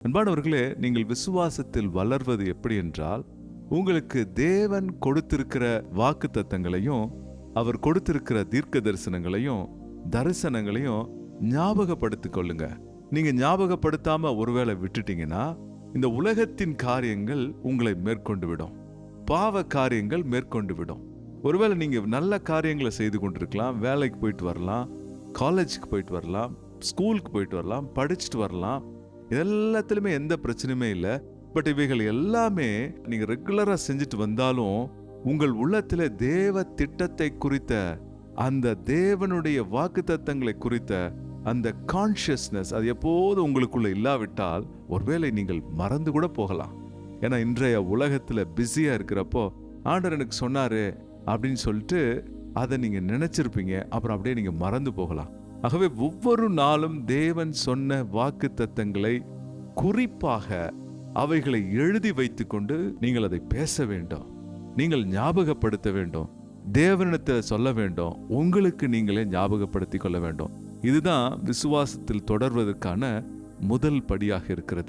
அன்பானவர்களே, நீங்கள் விசுவாசத்தில் வளர்வது எப்படி என்றால், உங்களுக்கு தேவன் கொடுத்திருக்கிற வாக்குத்தத்தங்களையும் அவர் கொடுத்திருக்கிற தீர்க்க தரிசனங்களையும் தரிசனங்களையும் ஞாபகப்படுத்திக் கொள்ளுங்க. நீங்க ஞாபகப்படுத்தாம ஒருவேளை விட்டுட்டீங்கன்னா இந்த உலகத்தின் காரியங்கள் உங்களை மேற்கொண்டு விடும். பாவ காரியங்கள் மேற்கொண்டு விடும். ஒருவேளை நீங்க நல்ல காரியங்களை செய்து கொண்டிருக்கலாம், வேலைக்கு போயிட்டு வரலாம், காலேஜுக்கு போயிட்டு வரலாம், ஸ்கூலுக்கு போயிட்டு வரலாம், படிச்சுட்டு வரலாம், எல்லாத்துலயுமே எந்த பிரச்சனையுமே இல்லை. பட் இவைகள் எல்லாமே நீங்க ரெகுலரா செஞ்சுட்டு வந்தாலும் உங்கள் உள்ளத்திலே தேவ திட்டத்தை குறித்த, அந்த தேவனுடைய வாக்குத்தத்தங்களை குறித்த அந்த கான்ஷியஸ்னஸ் அது எப்போது உங்களுக்குள்ள இல்லாவிட்டால் ஒருவேளை நீங்கள் மறந்து கூட போகலாம். ஏன்னா இன்றைய உலகத்துல பிஸியா இருக்கிறப்போ ஆண்டவர் எனக்கு சொன்னாரு அப்படின்னு சொல்லிட்டு அதை நீங்க நினைச்சிருப்பீங்க, அப்புறம் அப்படியே நீங்க மறந்து போகலாம். ஆகவே ஒவ்வொரு நாளும் தேவன் சொன்ன வாக்குத்தத்தங்களை குறிப்பாக அவைகளை எழுதி வைத்துக் கொண்டு நீங்கள் அதை பேச வேண்டும், நீங்கள் ஞாபகப்படுத்த வேண்டும், தேவனிடத்தில் சொல்ல வேண்டும், உங்களுக்கு நீங்களே ஞாபகப்படுத்திக் கொள்ள வேண்டும். இதுதான் விசுவாசத்தில் தொடர்வதற்கான முதல் படியாக இருக்கிறது.